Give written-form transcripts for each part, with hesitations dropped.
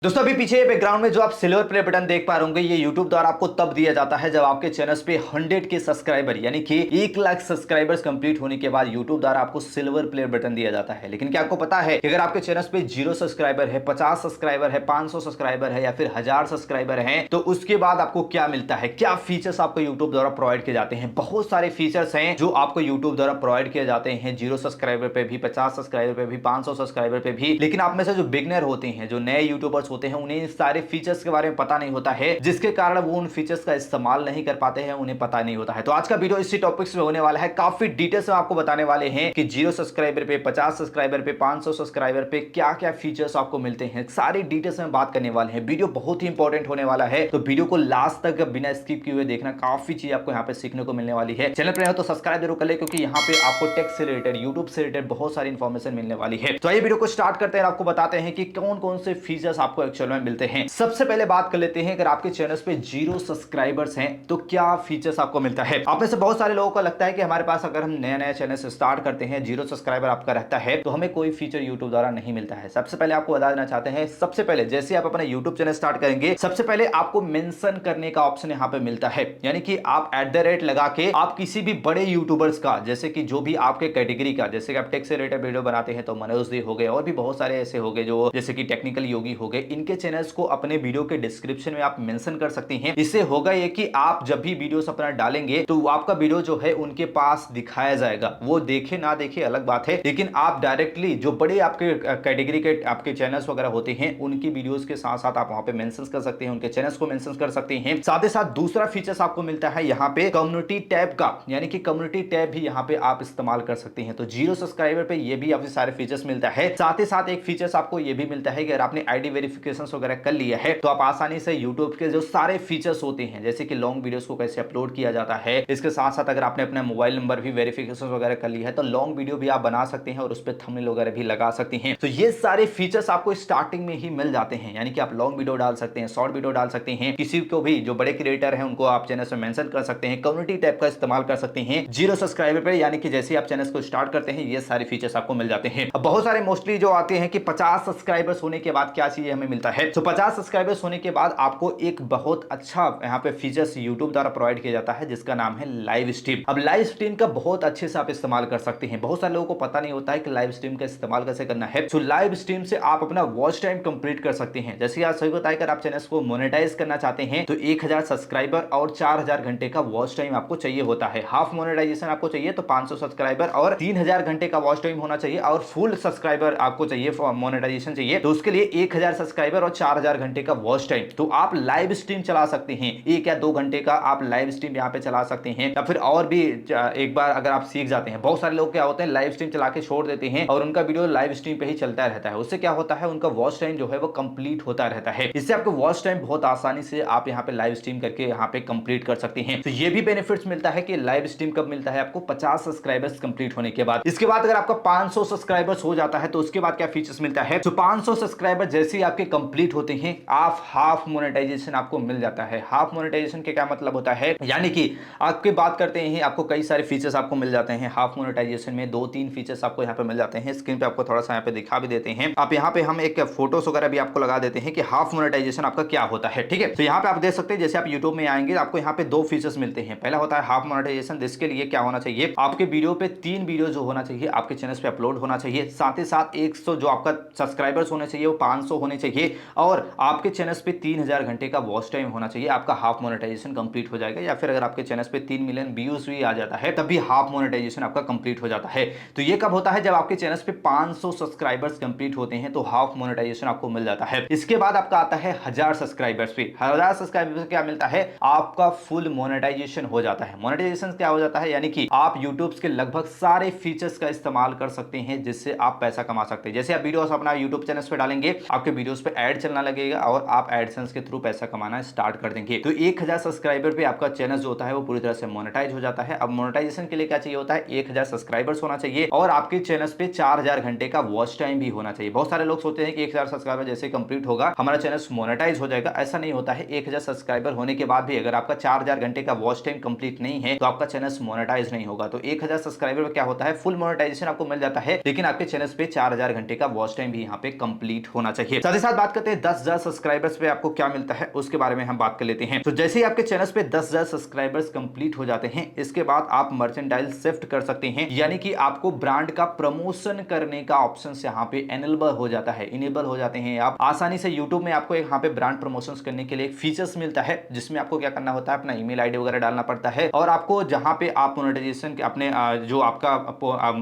दोस्तों अभी पीछे बैकग्राउंड में जो आप सिल्वर प्ले बटन देख पा रहे होंगे ये YouTube द्वारा आपको तब दिया जाता है जब आपके चैनल पे 100 के सब्सक्राइबर यानी कि 1 लाख सब्सक्राइबर्स कंप्लीट होने के बाद YouTube द्वारा आपको सिल्वर प्ले बटन दिया जाता है। लेकिन क्या आपको पता है कि अगर आपके चैनल पे 0 सब्सक्राइबर है, 50 सब्सक्राइबर है, 500 सब्सक्राइबर है या फिर 1000 सब्सक्राइबर है तो उसके बाद आपको क्या मिलता है, क्या फीचर्स आपको YouTube द्वारा प्रोवाइड किए जाते हैं। बहुत सारे फीचर्स हैं जो आपको YouTube द्वारा प्रोवाइड किए जाते हैं, 0 सब्सक्राइबर पे भी, 50 सब्सक्राइबर पे भी, 500 सब्सक्राइबर पे भी। लेकिन आप में से जो बिगनर होते हैं, जो नए यूट्यूबर्स होते हैं, उन्हें सारे फीचर्स के बारे में पता नहीं होता है, जिसके कारण वो उन फीचर्स का इस्तेमाल नहीं कर पाते हैं, उन्हें पता नहीं होता है। तो आज का वीडियो इसी टॉपिक्स में होने वाला है। काफी डिटेल्स में आपको बताने वाले हैं कि 0 सब्सक्राइबर पे, 50 सब्सक्राइबर पे, 500 सब्सक्राइबर पे क्या क्या फीचर्स आपको मिलते हैं, सारी डिटेल्स में बात करने वाले हैं। वीडियो बहुत ही इंपॉर्टेंट होने वाला है, तो वीडियो को लास्ट तक बिना स्किप किए हुए देखना। काफी चीज आपको यहाँ पे सीखने को मिलने वाली है। चैनल पर हो तो सब्सक्राइब जरूर कर ले, क्योंकि यहाँ पे आपको टेक से रिलेटेड, यूट्यूब से रिलेटेड बहुत सारी इंफॉर्मेशन मिलने वाली है। तो आइए वीडियो को स्टार्ट करते हैं और आपको बताते हैं कि कौन कौन से फीचर्स आपको एक्चुअल में मिलते हैं। सबसे पहले बात कर लेते हैं, अगर आपके चैनल पे 0 सब्सक्राइबर्स हैं तो क्या फीचर्स आपको मिलता है। आप में से बहुत सारे लोगों को लगता है कि हमारे पास अगर हम नया नया चैनल से स्टार्ट करते हैं, 0 सब्सक्राइबर आपका रहता है तो हमें कोई फीचर यूट्यूब द्वारा नहीं मिलता है। सबसे पहले आपको बता देना चाहते हैं, सबसे पहले जैसे आप अपना यूट्यूब चैनल स्टार्ट करेंगे, सबसे पहले आपको मेंशन करने का ऑप्शन यहाँ पे मिलता है। यानी कि आप @ लगा के आप किसी भी बड़े यूट्यूबर्स का, जैसे कि जो भी आपके कैटेगरी का, जैसे कि आप टेक से रिलेटेड वीडियो बनाते हैं तो मनोज जी हो गए, और भी बहुत सारे ऐसे हो गए जो जैसे कि टेक्निकल योगी हो गए, इनके चैनल्स को अपने वीडियो के डिस्क्रिप्शन में आप मेंशन कर सकते हैं। इससे होगा ये कि आप जब भी वीडियोस अपना डालेंगे तो आपका वीडियो जो है उनके पास दिखाया जाएगा। वो देखे ना देखे अलग बात है, लेकिन आप डायरेक्टली जो बड़े आपके कैटेगरी के आपके चैनल्स वगैरह होते हैं उनकी वीडियोस के साथ साथ आप वहां पे मेंशन कर सकते हैं, उनके चैनल्स को मेंशन कर सकते हैं। साथ ही साथ दूसरा फीचर्स आपको मिलता है यहाँ पे कम्युनिटी टैब का, यानी कि कम्युनिटी टैब भी यहाँ पे आप इस्तेमाल कर सकते हैं। तो 0 सब्सक्राइबर पे ये भी आपको सारे फीचर्स मिलता है। साथ ही साथ एक फीचर्स आपको ये भी मिलता है कि अगर आपने आईडी वेरिफिकेशन वगैरह कर लिया है तो आप आसानी से यूट्यूब के जो सारे फीचर्स होते हैं, जैसे कि लॉन्ग वीडियोस को कैसे अपलोड किया जाता है, इसके साथ साथ अगर आपने अपना मोबाइल नंबर भी वेरिफिकेशन वगैरह कर लिया है तो लॉन्ग वीडियो भी आप बना सकते हैं और उस पर थंबनेल वगैरह भी लगा सकते हैं। तो ये सारे फीचर्स आपको स्टार्टिंग में ही मिल जाते हैं, यानी कि आप लॉन्ग वीडियो डाल सकते हैं, शॉर्ट वीडियो डाल सकते हैं, किसी को भी जो बड़े क्रिएटर हैं उनको आप चैनल में मेंशन कर सकते हैं, कम्युनिटी टैब का इस्तेमाल कर सकते हैं 0 सब्सक्राइबर पर। यानी कि जैसे आप चैनल को स्टार्ट करते हैं ये सारे फीचर्स आपको मिल जाते हैं। अब बहुत सारे मोस्टली जो आते हैं कि 50 सब्सक्राइबर्स होने के बाद क्या चीज हमें मिलता है। तो 50 सब्सक्राइबर्स होने के बाद आपको एक बहुत अच्छा यहाँ पे फीचर्स YouTube द्वारा प्रोवाइड किया जाता है, जिसका नाम है लाइव स्ट्रीम। अब लाइव स्ट्रीम का बहुत अच्छे से आप इस्तेमाल कर सकते हैं। बहुत सारे लोगों को पता नहीं होता है कि लाइव स्ट्रीम का इस्तेमाल कैसे करना है। तो लाइव स्ट्रीम से आप अपना वॉच टाइम कंप्लीट कर सकते हैं। जैसे आज सही बताया, अगर आप चैनल को मोनेटाइज करना चाहते हैं तो 1000 सब्सक्राइबर और 4000 घंटे का वॉच टाइम आपको चाहिए होता है। हाफ मोनेटाइजेशन आपको चाहिए तो 500 सब्सक्राइबर और 3000 घंटे का वॉच टाइम होना चाहिए, और फुल सब्सक्राइबर आपको चाहिए, मोनेटाइजेशन चाहिए तो उसके लिए 1000 सब्सक्राइबर और 4000 घंटे का वॉच टाइम। तो आप लाइव स्ट्रीम चला सकते हैं, 1 या 2 घंटे का आप लाइव स्ट्रीम यहाँ पे चला सकते हैं, या फिर और भी एक बार अगर आप सीख जाते हैं। बहुत सारे लोग क्या होते हैं, लाइव स्ट्रीम चला के छोड़ देते हैं और उनका वीडियो लाइव स्ट्रीम पे ही चलता रहता है। उससे क्या होता है, उनका वॉच टाइम जो है वो कंप्लीट होता रहता है। इससे आपको वॉच टाइम बहुत आसानी से आप यहाँ पे लाइव स्ट्रीम करके यहाँ पे कंप्लीट कर सकते हैं। तो ये भी बेनिफिट्स मिलता है कि लाइव स्ट्रीम कब मिलता है, आपको 50 सब्सक्राइबर्स कंप्लीट होने के बाद। इसके बाद अगर आपका 500 सब्सक्राइबर्स हो जाता है तो उसके बाद क्या फीचर्स मिलता है। तो 500 सब्सक्राइबर जैसे ही आपके कंप्लीट होते हैं आप हाफ मोनेटाइजेशन आपको मिल जाता है। हाफ मोनेटाइजेशन के क्या मतलब होता है, यानी कि आपकी बात करते हैं, आपको कई सारे फीचर्स आपको मिल जाते हैं हाफ मोनेटाइजेशन में। 2-3 फीचर्स आपको यहाँ पे मिल जाते हैं। स्क्रीन पे आपको थोड़ा सा यहाँ पे दिखा भी देते हैं। आप यहाँ पे हम एक फोटोस वगैरह भी आपको लगा देते हैं कि हाफ मोनेटाइजेशन आपका क्या होता है। ठीक है, तो यहाँ पे आप देख सकते हैं, जैसे आप यूट्यूब में आएंगे आपको यहाँ पे 2 फीचर्स मिलते हैं। पहला होता है हाफ मोनेटाइजेशन, जिसके लिए क्या होना चाहिए, आपके वीडियो पे 3 वीडियो जो होना चाहिए आपके चैनल पे अपलोड होना चाहिए। साथ ही साथ 100 जो आपका सब्सक्राइबर्स होने चाहिए वो 500 होने चाहिए, और आपके चैनल पे 3000 घंटे का वॉच टाइम होना चाहिए। आपका हाफ मोनेटाइजेशन कंप्लीट हो जाएगा। या फिर अगर आपके चैनल पे 3 मिलियन व्यूज भी आ जाता है तब भी हाफ मोनेटाइजेशन आपका कंप्लीट हो जाता है। तो ये कब होता है, जब आपके चैनल पे 500 सब्सक्राइबर्स कंप्लीट होते हैं तो हाफ मोनेटाइजेशन आपको मिल जाता है। इसके बाद आपका आता है 1000 सब्सक्राइबर्स पे। 1000 सब्सक्राइबर्स क्या मिलता है, आपका फुल मोनेटाइजेशन हो जाता है। मोनेटाइजेशन क्या हो जाता है, यानी कि आप यूट्यूब के लगभग सारे फीचर्स का इस्तेमाल कर सकते हैं जिससे आप पैसा कमा सकते हैं। जैसे आप वीडियोस अपना यूट्यूब चैनल पे डालेंगे, आपके वीडियोस पे ऐड चलना लगेगा और आप एडसेंस के थ्रू पैसा कमाना स्टार्ट कर देंगे। तो 1000 सब्सक्राइबर पे आपका चैनल जो होता है वो पूरी तरह से मोनेटाइज हो जाता है। अब मोनेटाइजेशन के लिए क्या चाहिए होता है, 1000 सब्सक्राइबर्स होना चाहिए और आपके चैनल पे 4000 घंटे का वॉच टाइम भी होना चाहिए। बहुत सारे लोग सोचते हैं कि 1000 सब्सक्राइबर जैसे कंप्लीट होगा हमारा चैनल मोनेटाइज हो जाएगा। ऐसा नहीं होता है। 1000 सब्सक्राइबर होने के बाद भी अगर आपका 4000 घंटे का वॉच टाइम कंप्लीट नहीं है तो आपका चैनल मोनेटाइज नहीं होगा। तो 1000 सब्सक्राइबर पे क्या होता है, फुल मोनेटाइजेशन आपको मिल जाता है, लेकिन आपके चैनल पे 4000 घंटे का वॉच टाइम भी यहाँ पे कंप्लीट होना चाहिए। साथ ही साथ बाद बात करते हैं 10,000 सब्सक्राइबर्स पे आपको क्या मिलता है उसके बारे में हम बात कर लेते हैं। तो जैसे ही आपके चैनल पे 10,000 सब्सक्राइबर्स कंप्लीट हो जाते हैं, इसके बाद आप मर्चेंडाइज शिफ्ट कर सकते हैं, यानी कि आपको ब्रांड का प्रमोशन करने का ऑप्शन यहाँ पे एनेबल हो जाता है, इनेबल हो जाते हैं। आप आसानी से यूट्यूब में आपको यहाँ पे ब्रांड प्रमोशन करने के लिए एक फीचर्स मिलता है, जिसमें आपको क्या करना होता है, अपना ईमेल आईडी वगैरह डालना पड़ता है और आपको जहां पे आप मोनेटाइजेशन अपने जो आपका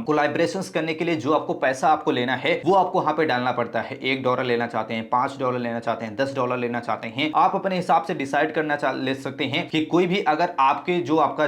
कोलैबोरेशंस करने के लिए जो आपको पैसा आपको लेना है वो आपको वहां पे डालना पड़ता है। $1 लेना चाहते हैं, $5 लेना चाहते हैं, $10 लेना चाहते हैं, आप अपने हिसाब से डिसाइड करना ले सकते हैं कि कोई भी अगर आपके जो आपका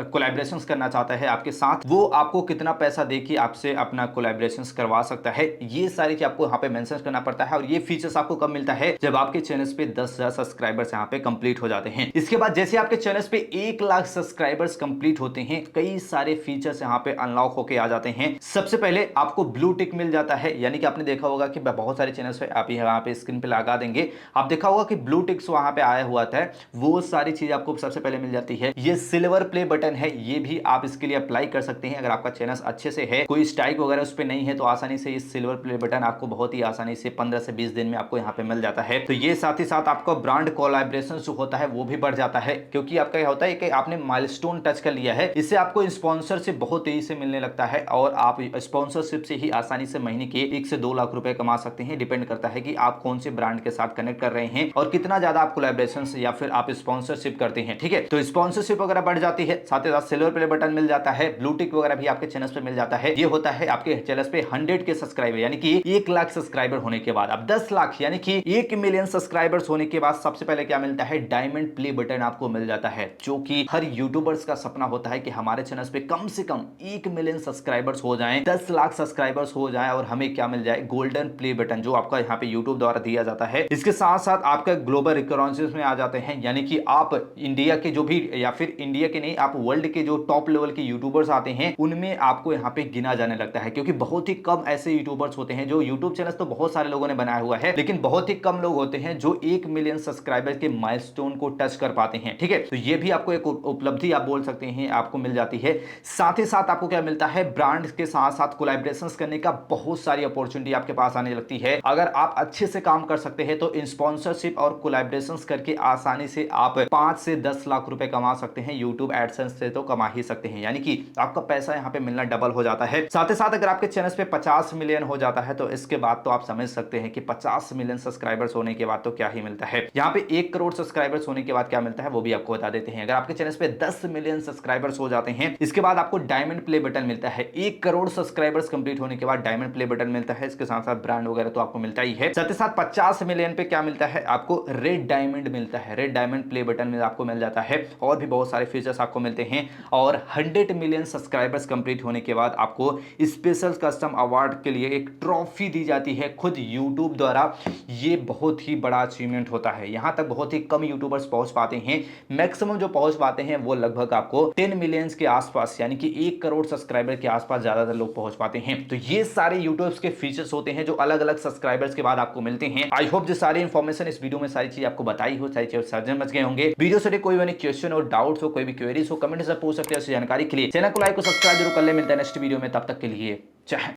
कोलैबोरेशंस करना चाहता है आपके साथ, वो आपको कितना पैसा देके आपसे अपना कोलैबोरेशंस करवा सकता है। ये सारी चीज आपको यहाँ पे मेंशन करना पड़ता है और ये फीचर्स आपको कब मिलता है, जब आपके चैनल पे 10,000 सब्सक्राइबर्स यहाँ पे कंप्लीट हो जाते हैं। इसके बाद जैसे आपके चैनल पे 1 लाख सब्सक्राइबर्स कंप्लीट होते हैं, कई सारे फीचर्स यहाँ पे अनलॉक होके आ जाते हैं। सबसे पहले आपको ब्लू टिक मिल जाता है, यानी कि आपने देखा होगा कि बहुत सारे चैनल्स पे आप यहाँ पे स्क्रीन पे लगा देंगे, आप देखा होगा कि ब्लू टिक्स वहां पे आया हुआ था, वो सारी चीज आपको सबसे पहले मिल जाती है। ये सिल्वर प्ले बटन है, ये भी आप इसके लिए अप्लाई कर सकते हैं। अगर आपका चैनल अच्छे से है, कोई स्ट्राइक वगैरह उस पर नहीं है, तो आसानी से इस सिल्वर प्ले बटन आपको बहुत ही आसानी से 15 से 20 दिन में आपको यहाँ पे मिल जाता है। तो ये साथ ही साथ आपका ब्रांड कोलैबोरेशन जो होता है वो भी बढ़ जाता है, क्योंकि आपका क्या होता है कि आपने माइलस्टोन टच कर लिया है, इससे आपको स्पॉन्सरशिप बहुत तेजी से मिलने लगता है और आप स्पॉन्सरशिप से ही आसानी से महीने के 1 से 2 लाख रुपए कमा सकते हैं। डिपेंड करता है कि आप कौन से ब्रांड के साथ कनेक्ट कर रहे हैं और कितना ज्यादा आप कोलैबोरेशन या फिर आप स्पॉन्सरशिप करते हैं। ठीक है, तो स्पॉन्सरशिप वगैरह बढ़ जाती है, साथ ही साथ सिल्वर प्ले बटन मिल जाता है, ब्लू टिक वगैरह भी आपके चैनल पे मिल जाता है। ये होता है आपके चैनल पे 100 के सब्सक्राइबर, यानी कि 1 लाख सब्सक्राइबर होने के बाद। अब 10 लाख यानी कि 1 मिलियन सब्सक्राइबर्स होने के बाद सबसे पहले क्या मिलता है, डायमंड प्ले बटन आपको मिल जाता है, जो कि हर यूट्यूबर्स का सपना होता है कि हमारे चैनल पे कम से कम 1 मिलियन सब्सक्राइबर्स हो जाएं, 10 लाख सब्सक्राइबर्स हो जाएं और हमें क्या मिल जाए, गोल्डन प्ले बटन, जो आपका यहाँ पे यूट्यूब द्वारा दिया जाता है। इसके साथ साथ आपका ग्लोबल रिकॉग्निशन में आ जाते हैं, यानी कि आप इंडिया के जो भी, या फिर इंडिया के नहीं, आप वर्ल्ड के जो टॉप लेवल के यूट्यूबर्स आते हैं उनमें आपको यहाँ पे गिना जाने लगता है, क्योंकि बहुत ही कम ऐसे यूट्यूबर्स होते हैं जो यूट्यूब चैनल तो बहुत सारे लोगों ने बनाया हुआ है, लेकिन बहुत ही कम लोग होते हैं जो 1 मिलियन सब्सक्राइबर के माइलस्टोन को टच कर पाते हैं। ठीक है, तो ये भी आपको एक उपलब्धि आप बोल सकते हैं, आपको मिल जाती है। साथ ही साथ आपको क्या मिलता है, ब्रांड के साथ साथ कोलैबोरेशंस करने का बहुत सारी अपॉर्चुनिटी आपके पास आने लगती है। अगर आप अच्छे से काम कर सकते हैं तो स्पॉन्सरशिप और कोलैबोरेशंस करके आसानी से आप 5 से 10 लाख रुपए कमा सकते हैं। यूट्यूब एडसेंस से तो कमा ही सकते हैं, यानी कि आपका पैसा यहाँ पे मिलना डबल हो जाता है। साथ ही साथ अगर आपके चैनल पे 50 मिलियन हो जाता है तो इसके बाद तो आप समझ सकते हैं कि 50 मिलियन सब्सक्राइबर्स होने के बाद तो क्या ही मिलता है। यहाँ पे 1 करोड़ सब्सक्राइबर्स होने के बाद क्या मिलता है वो भी आपको बता देते हैं। अगर आपके चैनल पे 10 मिलियन सब्सक्राइबर्स हो जाते हैं, इसके बाद आपको डायमंड प्ले बटन मिलता है। 1 करोड़ सब्सक्राइबर्स कंप्लीट होने के बाद डायमंड प्ले बटन मिलता है। इसके साथ साथ ब्रांड वगैरह तो आपको मिलता ही है। साथ ही साथ 50 मिलियन पे क्या मिलता है, आपको रेड डायमंड मिलता है। रेड डायमंड प्ले बटन में आपको मिल जाता है और भी बहुत सारे फीचर्स आपको मिलते हैं। और 100 मिलियन सब्सक्राइबर्स कंप्लीट होने के बाद आपको स्पेशल कस्टम अवार्ड के लिए एक ट्रॉफी दी जाती है खुद यूट्यूब द्वारा। ये बहुत ही बड़ा अचीवमेंट होता है, यहां तक बहुत ही कम यूट्यूबर्स पहुंच पाते हैं। मैक्सिमम जो पहुंच पाते हैं वो लगभग आपको 10 मिलियंस के आसपास, यानी कि 1 करोड़ सब्सक्राइबर के आसपास ज्यादातर लोग पहुंच पाते हैं। तो ये सारे यूट्यूब के फीचर्स होते हैं जो अलग अलग सब्सक्राइबर्स के बाद आपको मिलते हैं। आई होप जो सारी इंफॉर्मेशन इस वीडियो में सारी चीज आपको बताई हो, सारी चीज समझ गए होंगे। वीडियो से कोई भी क्वेश्चन और डाउट्स हो, कोई भी क्वेरीज हो, कमेंट से पूछ सकते हैं। जानकारी के लिए चैनल को लाइक और सब्सक्राइब जरूर कर ले। मिलता है नेक्स्ट वीडियो में, तब तक के लिए जय हिंद।